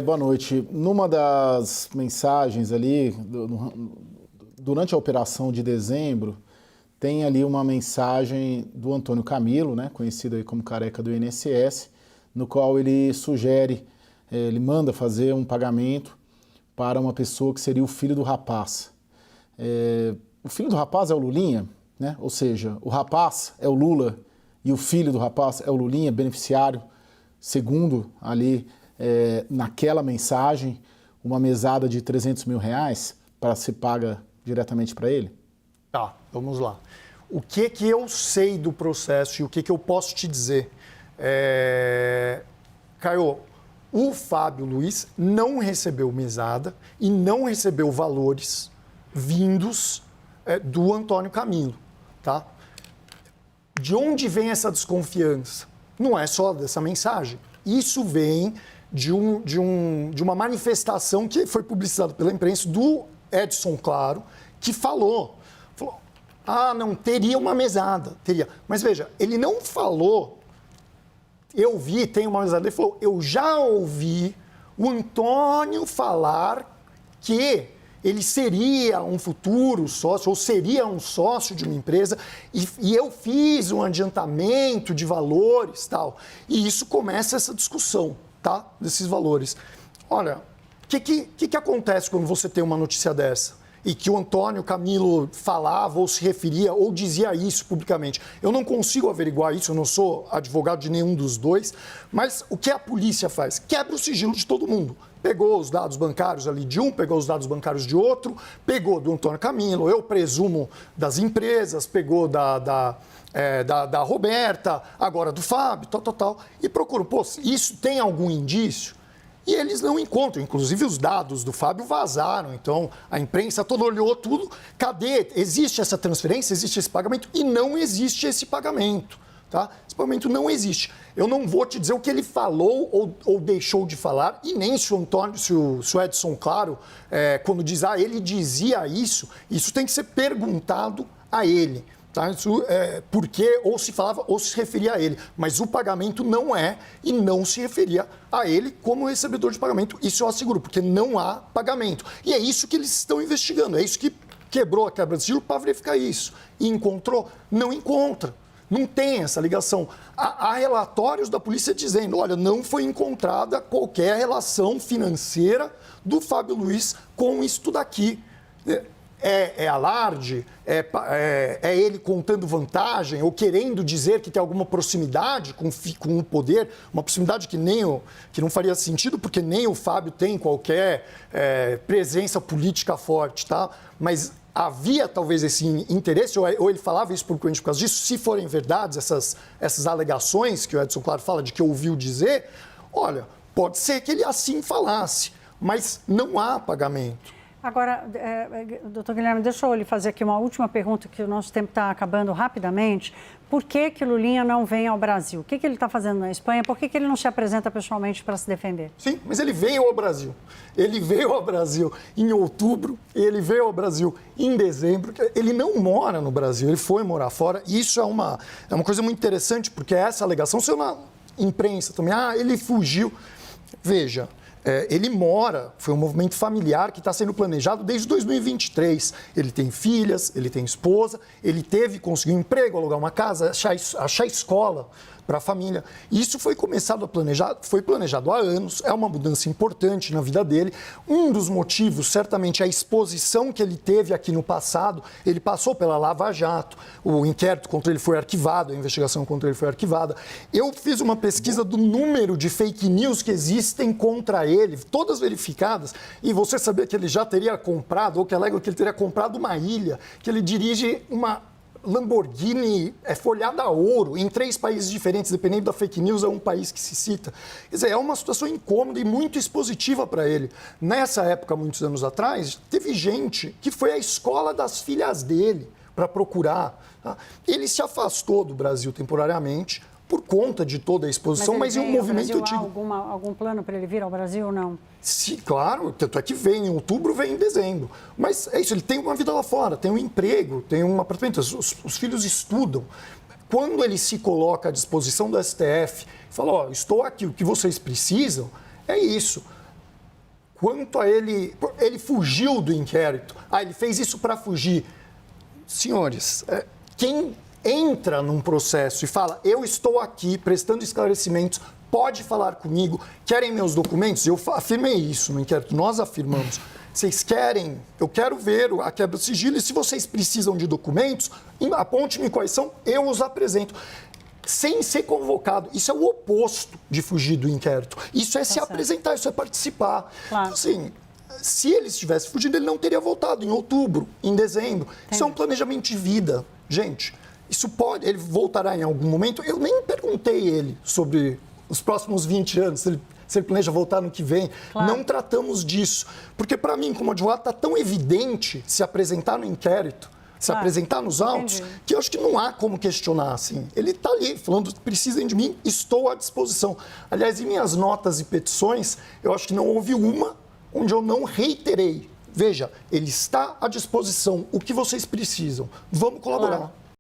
Boa noite. Numa das mensagens ali, durante a operação de dezembro, tem ali uma mensagem do Antônio Camilo, né, conhecido aí como Careca do INSS, no qual ele sugere, ele manda fazer um pagamento para uma pessoa que seria o filho do rapaz. O filho do rapaz é o Lulinha, né? Ou seja, o rapaz é o Lula e o filho do rapaz é o Lulinha, beneficiário, segundo ali naquela mensagem, uma mesada de R$300 mil para ser paga diretamente para ele? Tá, vamos lá. O que eu sei do processo e o que eu posso te dizer? Caio, o Fábio Luiz não recebeu mesada e não recebeu valores vindos do Antônio Camilo, tá? De onde vem essa desconfiança? Não é só dessa mensagem. Isso vem de uma manifestação que foi publicizada pela imprensa do Edson Claro, que falou, não, teria uma mesada, teria. Mas veja, ele não falou, eu vi, tem uma mesada, ele falou, eu já ouvi o Antônio falar que ele seria um futuro sócio, ou seria um sócio de uma empresa, e eu fiz um adiantamento de valores e tal. E isso começa essa discussão, tá? Desses valores. Olha, o que acontece quando você tem uma notícia dessa? E que o Antônio Camilo falava ou se referia ou dizia isso publicamente. Eu não consigo averiguar isso, eu não sou advogado de nenhum dos dois, mas o que a polícia faz? Quebra o sigilo de todo mundo. Pegou os dados bancários ali de um, pegou os dados bancários de outro, pegou do Antônio Camilo, eu presumo das empresas, pegou da Roberta, agora do Fábio, tal, e procuram, isso tem algum indício? E eles não encontram, inclusive os dados do Fábio vazaram, então a imprensa toda olhou tudo, cadê? Existe essa transferência, existe esse pagamento? E não existe esse pagamento, tá? Esse pagamento não existe. Eu não vou te dizer o que ele falou ou deixou de falar, e nem se o Antônio, se o Edson Claro, quando diz, ele dizia isso tem que ser perguntado a ele. Tá? Isso, porque ou se falava ou se referia a ele, mas o pagamento não e não se referia a ele como recebedor de pagamento, isso eu asseguro, porque não há pagamento. E é isso que eles estão investigando, é isso que quebrou a quebra de sigilo para verificar isso. E encontrou? Não encontra. Não tem essa ligação. Há relatórios da polícia dizendo, olha, não foi encontrada qualquer relação financeira do Fábio Luiz com isso daqui. É alarde? É ele contando vantagem ou querendo dizer que tem alguma proximidade com o poder? Uma proximidade que não faria sentido, porque nem o Fábio tem qualquer presença política forte, tá? Mas havia talvez esse interesse, ou ele falava isso publicamente por causa disso, se forem verdades essas alegações que o Edson Claro fala de que ouviu dizer, olha, pode ser que ele assim falasse, mas não há pagamento. Agora, doutor Guilherme, deixa eu lhe fazer aqui uma última pergunta, que o nosso tempo está acabando rapidamente. Por que Lulinha não vem ao Brasil? O que ele está fazendo na Espanha? Por que ele não se apresenta pessoalmente para se defender? Sim, mas ele veio ao Brasil. Ele veio ao Brasil em outubro, ele veio ao Brasil em dezembro. Ele não mora no Brasil, ele foi morar fora. E isso é uma coisa muito interessante, porque essa alegação saiu na imprensa também. Ele fugiu. Veja, ele mora, foi um movimento familiar que está sendo planejado desde 2023. Ele tem filhas, ele tem esposa, ele conseguiu um emprego, alugar uma casa, achar escola para a família. Isso foi planejado há anos, é uma mudança importante na vida dele. Um dos motivos, certamente, é a exposição que ele teve aqui no passado. Ele passou pela Lava Jato, o inquérito contra ele foi arquivado, a investigação contra ele foi arquivada. Eu fiz uma pesquisa do número de fake news que existem contra ele, todas verificadas, e você sabia que ele já teria comprado, ou que alega que ele teria comprado uma ilha, que ele dirige uma Lamborghini folhada a ouro em 3 países diferentes, dependendo da fake news, é um país que se cita. Quer dizer, é uma situação incômoda e muito expositiva para ele. Nessa época, muitos anos atrás, teve gente que foi à escola das filhas dele para procurar. Tá? Ele se afastou do Brasil temporariamente por conta de toda a exposição, mas em um movimento antigo. Há algum plano para ele vir ao Brasil ou não? Sim, claro, tanto é que vem em outubro, vem em dezembro. Mas é isso, ele tem uma vida lá fora, tem um emprego, tem um apartamento, os filhos estudam. Quando ele se coloca à disposição do STF, fala, estou aqui, o que vocês precisam é isso. Quanto a ele fugiu do inquérito. Ele fez isso para fugir. Senhores, quem entra num processo e fala, eu estou aqui prestando esclarecimentos, pode falar comigo, querem meus documentos? Eu afirmei isso no inquérito, nós afirmamos. Vocês querem, eu quero ver a quebra de sigilo e se vocês precisam de documentos, aponte-me quais são, eu os apresento. Sem ser convocado. Isso é o oposto de fugir do inquérito. Isso é se apresentar, isso é participar. Claro. Então, assim, se ele estivesse fugindo, ele não teria voltado em outubro, em dezembro. Entendi. Isso é um planejamento de vida, gente. Isso pode, ele voltará em algum momento. Eu nem perguntei ele sobre os próximos 20 anos, se ele planeja voltar no que vem. Claro. Não tratamos disso. Porque, para mim, como advogado, está tão evidente se apresentar no inquérito, se apresentar nos autos, que eu acho que não há como questionar, assim. Ele está ali, falando, precisem de mim, estou à disposição. Aliás, em minhas notas e petições, eu acho que não houve uma onde eu não reiterei. Veja, ele está à disposição, o que vocês precisam. Vamos colaborar. Claro.